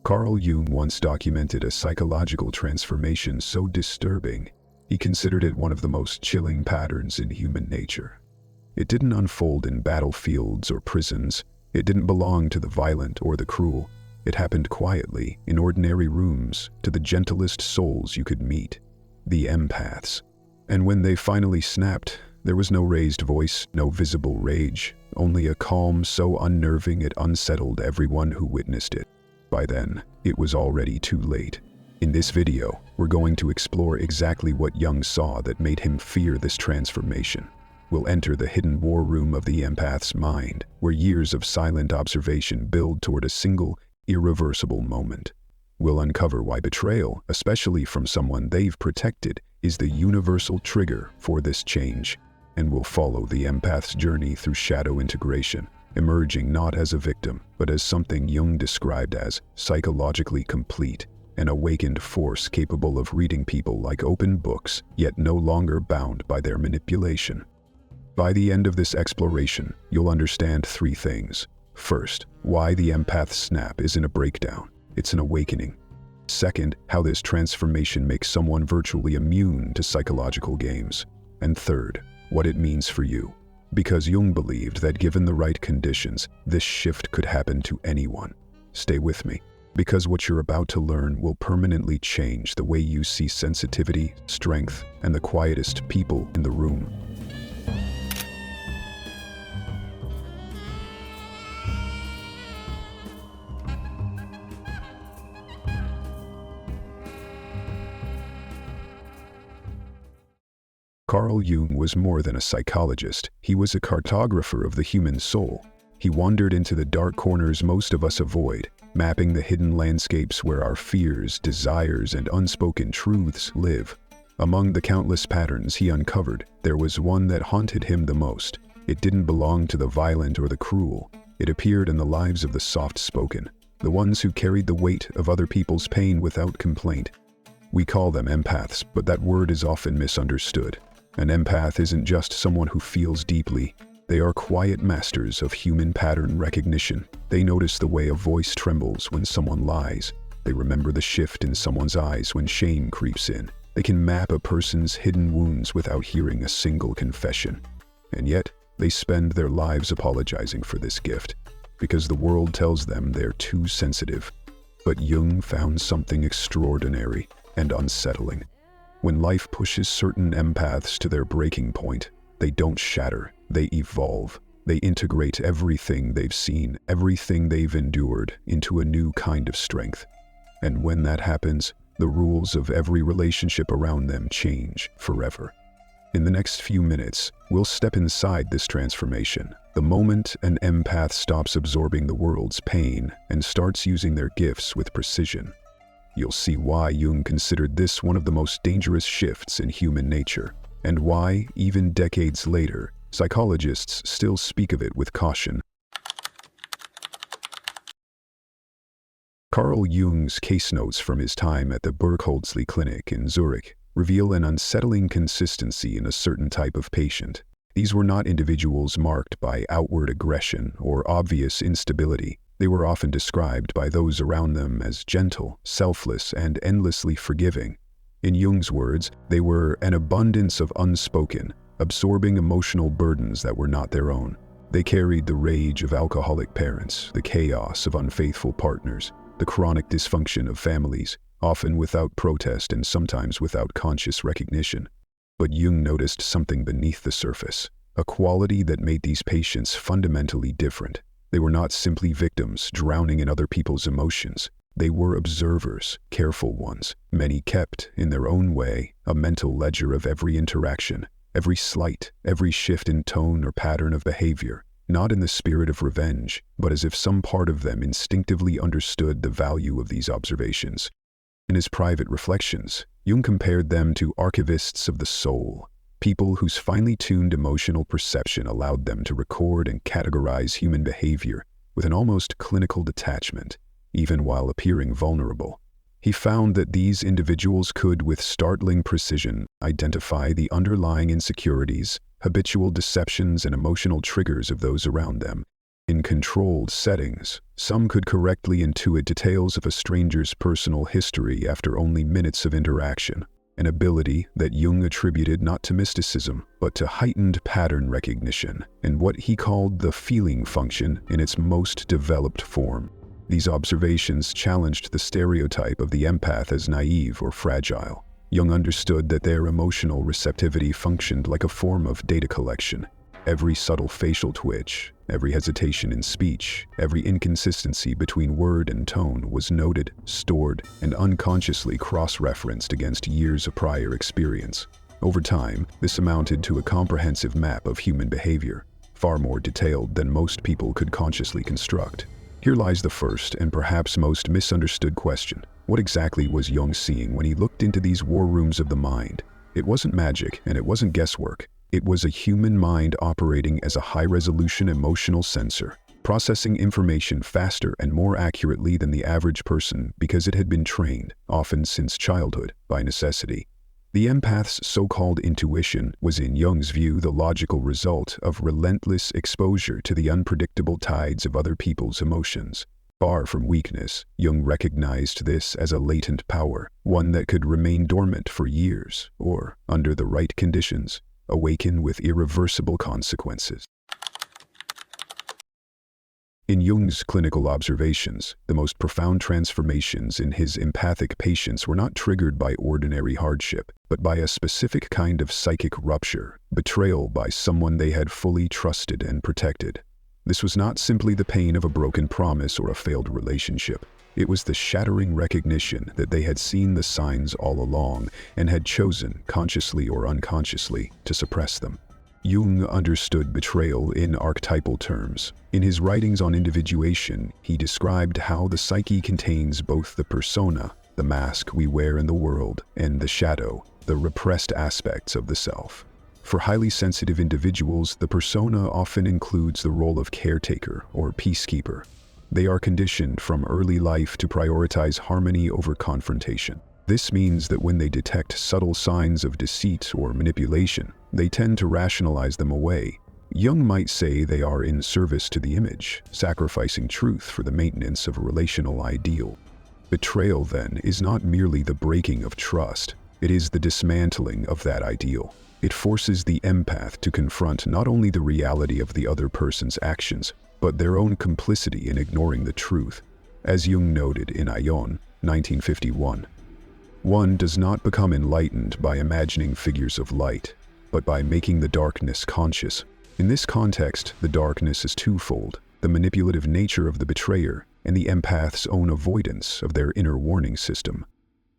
Carl Jung once documented a psychological transformation so disturbing, he considered it one of the most chilling patterns in human nature. It didn't unfold in battlefields or prisons. It didn't belong to the violent or the cruel. It happened quietly, in ordinary rooms, to the gentlest souls you could meet, the empaths. And when they finally snapped, there was no raised voice, no visible rage, only a calm so unnerving it unsettled everyone who witnessed it. By then, it was already too late. In this video, we're going to explore exactly what Jung saw that made him fear this transformation. We'll enter the hidden war room of the empath's mind, where years of silent observation build toward a single, irreversible moment. We'll uncover why betrayal, especially from someone they've protected, is the universal trigger for this change. And we'll follow the empath's journey through shadow integration, emerging not as a victim, but as something Jung described as psychologically complete, an awakened force capable of reading people like open books, yet no longer bound by their manipulation. By the end of this exploration, you'll understand three things. First, why the empath's snap isn't a breakdown, it's an awakening. Second, how this transformation makes someone virtually immune to psychological games. And third, what it means for you. Because Jung believed that given the right conditions, this shift could happen to anyone. Stay with me, because what you're about to learn will permanently change the way you see sensitivity, strength, and the quietest people in the room. Carl Jung was more than a psychologist. He was a cartographer of the human soul. He wandered into the dark corners most of us avoid, mapping the hidden landscapes where our fears, desires, and unspoken truths live. Among the countless patterns he uncovered, there was one that haunted him the most. It didn't belong to the violent or the cruel. It appeared in the lives of the soft-spoken, the ones who carried the weight of other people's pain without complaint. We call them empaths, but that word is often misunderstood. An empath isn't just someone who feels deeply. They are quiet masters of human pattern recognition. They notice the way a voice trembles when someone lies. They remember the shift in someone's eyes when shame creeps in. They can map a person's hidden wounds without hearing a single confession. And yet, they spend their lives apologizing for this gift, because the world tells them they're too sensitive. But Jung found something extraordinary and unsettling. When life pushes certain empaths to their breaking point, they don't shatter, they evolve. They integrate everything they've seen, everything they've endured, into a new kind of strength. And when that happens, the rules of every relationship around them change forever. In the next few minutes, we'll step inside this transformation, the moment an empath stops absorbing the world's pain and starts using their gifts with precision. You'll see why Jung considered this one of the most dangerous shifts in human nature, and why, even decades later, psychologists still speak of it with caution. Carl Jung's case notes from his time at the Burkholzli Clinic in Zurich reveal an unsettling consistency in a certain type of patient. These were not individuals marked by outward aggression or obvious instability. They were often described by those around them as gentle, selfless, and endlessly forgiving. In Jung's words, they were an abundance of unspoken, absorbing emotional burdens that were not their own. They carried the rage of alcoholic parents, the chaos of unfaithful partners, the chronic dysfunction of families, often without protest and sometimes without conscious recognition. But Jung noticed something beneath the surface, a quality that made these patients fundamentally different. They were not simply victims drowning in other people's emotions. They were observers, careful ones. Many kept, in their own way, a mental ledger of every interaction, every slight, every shift in tone or pattern of behavior, not in the spirit of revenge, but as if some part of them instinctively understood the value of these observations. In his private reflections, Jung compared them to archivists of the soul, people whose finely tuned emotional perception allowed them to record and categorize human behavior with an almost clinical detachment, even while appearing vulnerable. He found that these individuals could, with startling precision, identify the underlying insecurities, habitual deceptions, and emotional triggers of those around them. In controlled settings, some could correctly intuit details of a stranger's personal history after only minutes of interaction, an ability that Jung attributed not to mysticism, but to heightened pattern recognition and what he called the feeling function in its most developed form. These observations challenged the stereotype of the empath as naive or fragile. Jung understood that their emotional receptivity functioned like a form of data collection. Every subtle facial twitch, every hesitation in speech, every inconsistency between word and tone was noted, stored, and unconsciously cross-referenced against years of prior experience. Over time, this amounted to a comprehensive map of human behavior, far more detailed than most people could consciously construct. Here lies the first and perhaps most misunderstood question. What exactly was Jung seeing when he looked into these war rooms of the mind? It wasn't magic, and it wasn't guesswork. It was a human mind operating as a high-resolution emotional sensor, processing information faster and more accurately than the average person because it had been trained, often since childhood, by necessity. The empath's so-called intuition was, in Jung's view, the logical result of relentless exposure to the unpredictable tides of other people's emotions. Far from weakness, Jung recognized this as a latent power, one that could remain dormant for years, or, under the right conditions, awaken with irreversible consequences. In Jung's clinical observations, the most profound transformations in his empathic patients were not triggered by ordinary hardship, but by a specific kind of psychic rupture, betrayal by someone they had fully trusted and protected. This was not simply the pain of a broken promise or a failed relationship. It was the shattering recognition that they had seen the signs all along and had chosen, consciously or unconsciously, to suppress them. Jung understood betrayal in archetypal terms. In his writings on individuation, he described how the psyche contains both the persona, the mask we wear in the world, and the shadow, the repressed aspects of the self. For highly sensitive individuals, the persona often includes the role of caretaker or peacekeeper. They are conditioned from early life to prioritize harmony over confrontation. This means that when they detect subtle signs of deceit or manipulation, they tend to rationalize them away. Jung might say they are in service to the image, sacrificing truth for the maintenance of a relational ideal. Betrayal, then, is not merely the breaking of trust. It is the dismantling of that ideal. It forces the empath to confront not only the reality of the other person's actions, but their own complicity in ignoring the truth. As Jung noted in Aion, 1951, one does not become enlightened by imagining figures of light, but by making the darkness conscious. In this context, the darkness is twofold: the manipulative nature of the betrayer and the empath's own avoidance of their inner warning system.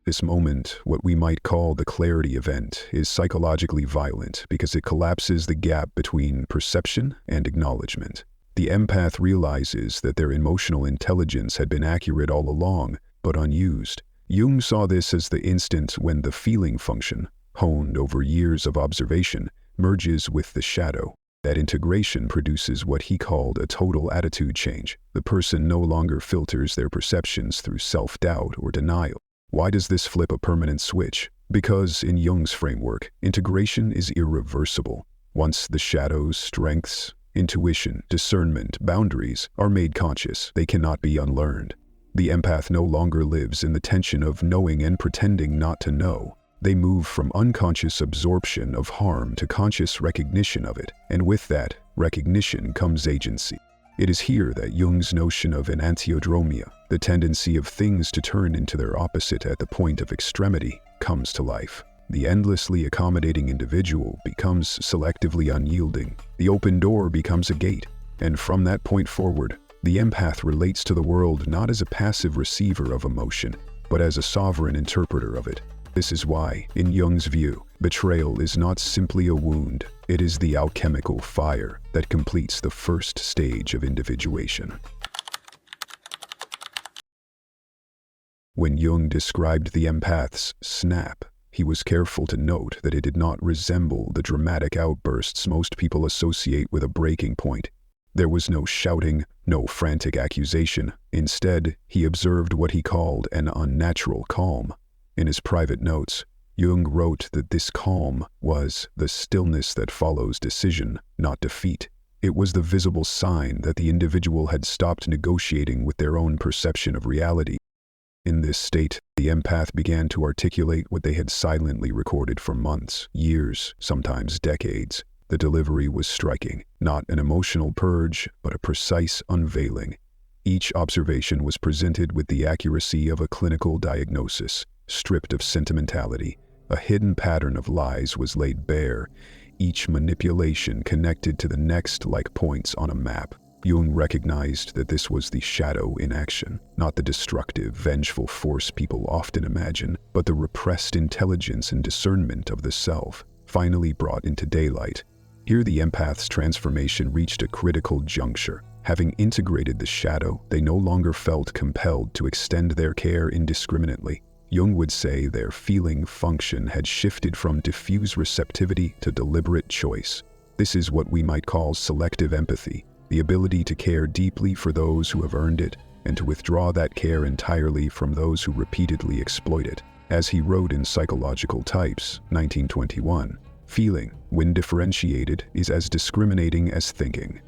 This moment, what we might call the clarity event, is psychologically violent because it collapses the gap between perception and acknowledgement. The empath realizes that their emotional intelligence had been accurate all along, but unused. Jung saw this as the instant when the feeling function, honed over years of observation, merges with the shadow. That integration produces what he called a total attitude change. The person no longer filters their perceptions through self-doubt or denial. Why does this flip a permanent switch? Because, in Jung's framework, integration is irreversible. Once the shadow's strengths, intuition, discernment, boundaries are made conscious, they cannot be unlearned. The empath no longer lives in the tension of knowing and pretending not to know. They move from unconscious absorption of harm to conscious recognition of it, and with that recognition comes agency. It is here that Jung's notion of enantiodromia, the tendency of things to turn into their opposite at the point of extremity, comes to life. The endlessly accommodating individual becomes selectively unyielding. The open door becomes a gate, and from that point forward, the empath relates to the world not as a passive receiver of emotion, but as a sovereign interpreter of it. This is why, in Jung's view, betrayal is not simply a wound. It is the alchemical fire that completes the first stage of individuation. When Jung described the empath's snap, he was careful to note that it did not resemble the dramatic outbursts most people associate with a breaking point. There was no shouting, no frantic accusation. Instead, he observed what he called an unnatural calm. In his private notes, Jung wrote that this calm was the stillness that follows decision, not defeat. It was the visible sign that the individual had stopped negotiating with their own perception of reality. In this state, the empath began to articulate what they had silently recorded for months, years, sometimes decades. The delivery was striking, not an emotional purge, but a precise unveiling. Each observation was presented with the accuracy of a clinical diagnosis, stripped of sentimentality. A hidden pattern of lies was laid bare, each manipulation connected to the next like points on a map. Jung recognized that this was the shadow in action, not the destructive, vengeful force people often imagine, but the repressed intelligence and discernment of the self, finally brought into daylight. Here the empath's transformation reached a critical juncture. Having integrated the shadow, they no longer felt compelled to extend their care indiscriminately. Jung would say their feeling function had shifted from diffuse receptivity to deliberate choice. This is what we might call selective empathy, the ability to care deeply for those who have earned it, and to withdraw that care entirely from those who repeatedly exploit it. As he wrote in Psychological Types, 1921, feeling, when differentiated, is as discriminating as thinking.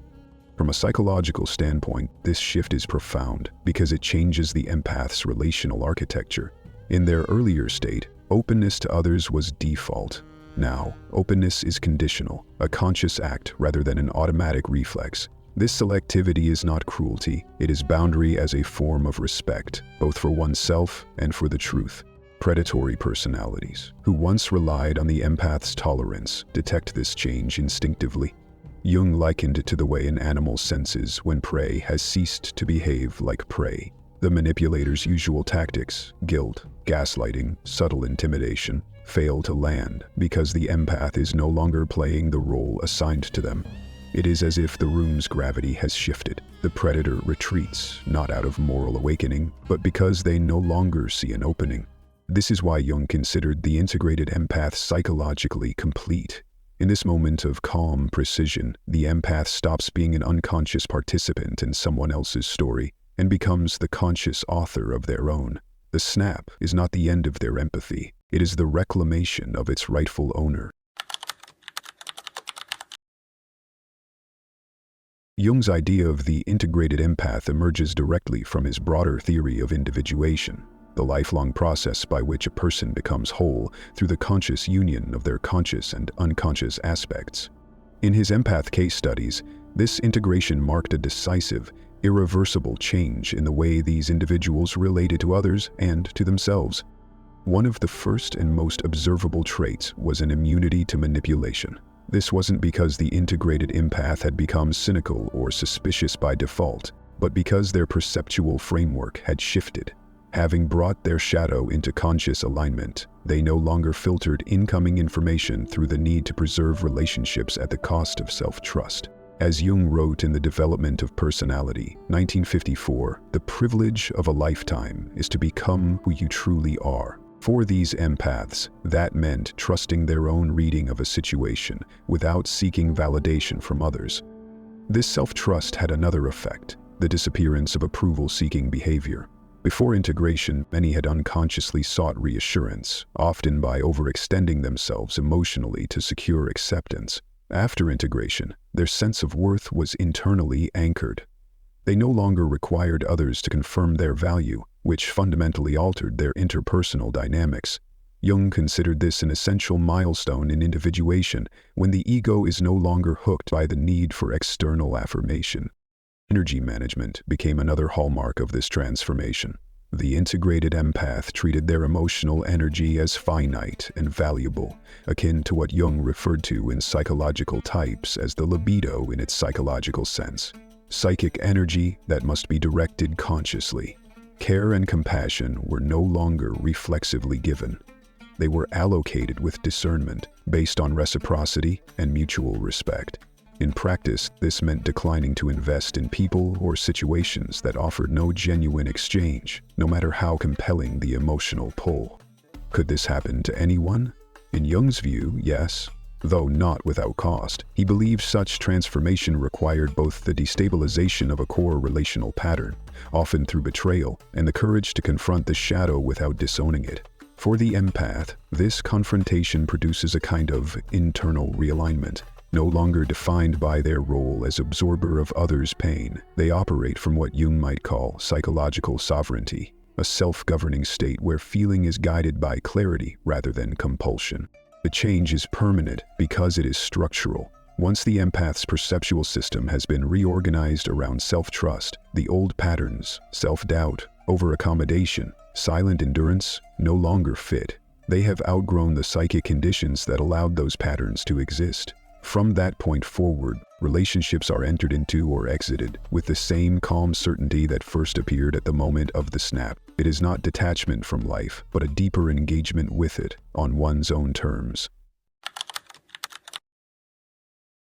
From a psychological standpoint, this shift is profound because it changes the empath's relational architecture. In their earlier state, openness to others was default. Now, openness is conditional, a conscious act rather than an automatic reflex. This selectivity is not cruelty, it is boundary as a form of respect, both for oneself and for the truth. Predatory personalities, who once relied on the empath's tolerance, detect this change instinctively. Jung likened it to the way an animal senses when prey has ceased to behave like prey. The manipulator's usual tactics, guilt, gaslighting, subtle intimidation, fail to land because the empath is no longer playing the role assigned to them. It is as if the room's gravity has shifted. The predator retreats, not out of moral awakening, but because they no longer see an opening. This is why Jung considered the integrated empath psychologically complete. In this moment of calm precision, the empath stops being an unconscious participant in someone else's story and becomes the conscious author of their own. The snap is not the end of their empathy, it is the reclamation of its rightful owner. Jung's idea of the integrated empath emerges directly from his broader theory of individuation, the lifelong process by which a person becomes whole through the conscious union of their conscious and unconscious aspects. In his empath case studies, this integration marked a decisive, irreversible change in the way these individuals related to others and to themselves. One of the first and most observable traits was an immunity to manipulation. This wasn't because the integrated empath had become cynical or suspicious by default, but because their perceptual framework had shifted. Having brought their shadow into conscious alignment, they no longer filtered incoming information through the need to preserve relationships at the cost of self-trust. As Jung wrote in The Development of Personality, 1954, the privilege of a lifetime is to become who you truly are. For these empaths, that meant trusting their own reading of a situation without seeking validation from others. This self-trust had another effect, the disappearance of approval-seeking behavior. Before integration, many had unconsciously sought reassurance, often by overextending themselves emotionally to secure acceptance. After integration, their sense of worth was internally anchored. They no longer required others to confirm their value, which fundamentally altered their interpersonal dynamics. Jung considered this an essential milestone in individuation, when the ego is no longer hooked by the need for external affirmation. Energy management became another hallmark of this transformation. The integrated empath treated their emotional energy as finite and valuable, akin to what Jung referred to in Psychological Types as the libido in its psychological sense. Psychic energy that must be directed consciously. Care and compassion were no longer reflexively given. They were allocated with discernment, based on reciprocity and mutual respect. In practice, this meant declining to invest in people or situations that offered no genuine exchange, no matter how compelling the emotional pull. Could this happen to anyone? In Jung's view, yes, though not without cost. He believed such transformation required both the destabilization of a core relational pattern, often through betrayal, and the courage to confront the shadow without disowning it. For the empath, this confrontation produces a kind of internal realignment. No longer defined by their role as absorber of others' pain, they operate from what Jung might call psychological sovereignty, a self-governing state where feeling is guided by clarity rather than compulsion. The change is permanent because it is structural. Once the empath's perceptual system has been reorganized around self-trust, the old patterns, self-doubt, over-accommodation, silent endurance, no longer fit. They have outgrown the psychic conditions that allowed those patterns to exist. From that point forward, relationships are entered into or exited with the same calm certainty that first appeared at the moment of the snap. It is not detachment from life, but a deeper engagement with it, on one's own terms.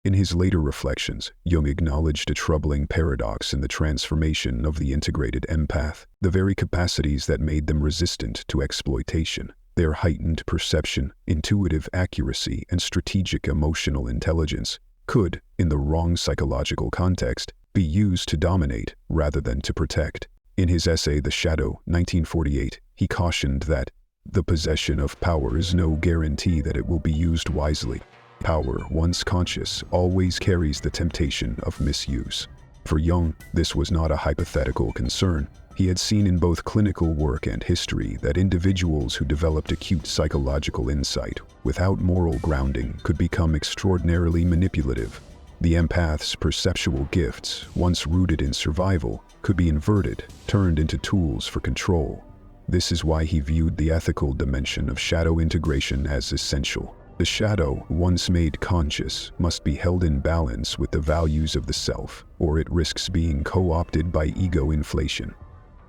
In his later reflections, Jung acknowledged a troubling paradox in the transformation of the integrated empath, the very capacities that made them resistant to exploitation. Their heightened perception, intuitive accuracy, and strategic emotional intelligence could, in the wrong psychological context, be used to dominate rather than to protect. In his essay The Shadow, 1948, he cautioned that the possession of power is no guarantee that it will be used wisely. Power, once conscious, always carries the temptation of misuse. For Jung, this was not a hypothetical concern. He had seen in both clinical work and history that individuals who developed acute psychological insight without moral grounding could become extraordinarily manipulative. The empath's perceptual gifts, once rooted in survival, could be inverted, turned into tools for control. This is why he viewed the ethical dimension of shadow integration as essential. The shadow, once made conscious, must be held in balance with the values of the self, or it risks being co-opted by ego inflation.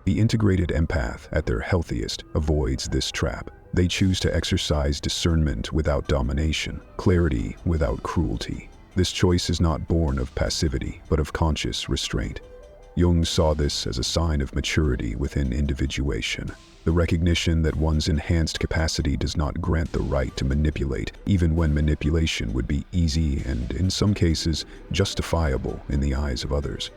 The integrated empath, at their healthiest, avoids this trap. They choose to exercise discernment without domination, clarity without cruelty. This choice is not born of passivity, but of conscious restraint. Jung saw this as a sign of maturity within individuation. The recognition that one's enhanced capacity does not grant the right to manipulate, even when manipulation would be easy and, in some cases, justifiable in the eyes of others.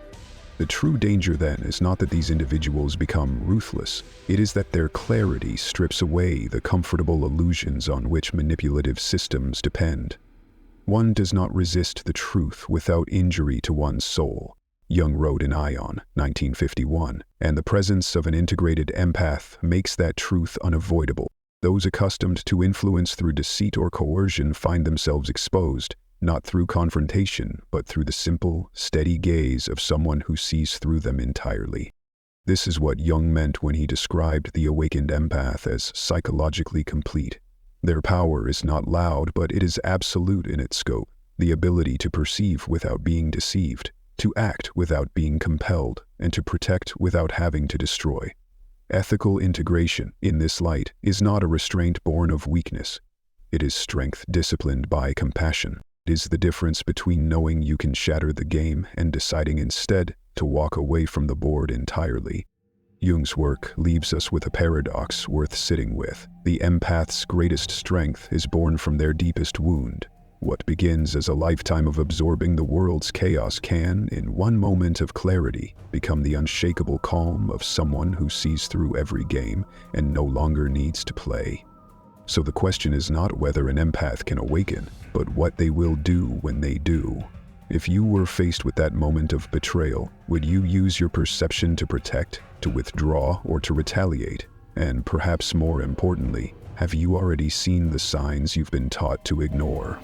The true danger, then, is not that these individuals become ruthless. It is that their clarity strips away the comfortable illusions on which manipulative systems depend. One does not resist the truth without injury to one's soul. Jung wrote in Aion, 1951, and the presence of an integrated empath makes that truth unavoidable. Those accustomed to influence through deceit or coercion find themselves exposed, not through confrontation, but through the simple, steady gaze of someone who sees through them entirely. This is what Jung meant when he described the awakened empath as psychologically complete. Their power is not loud, but it is absolute in its scope, the ability to perceive without being deceived, to act without being compelled, and to protect without having to destroy. Ethical integration, in this light, is not a restraint born of weakness. It is strength disciplined by compassion. It is the difference between knowing you can shatter the game and deciding instead to walk away from the board entirely. Jung's work leaves us with a paradox worth sitting with. The empath's greatest strength is born from their deepest wound. What begins as a lifetime of absorbing the world's chaos can, in one moment of clarity, become the unshakable calm of someone who sees through every game and no longer needs to play. So the question is not whether an empath can awaken, but what they will do when they do. If you were faced with that moment of betrayal, would you use your perception to protect, to withdraw, or to retaliate? And perhaps more importantly, have you already seen the signs you've been taught to ignore?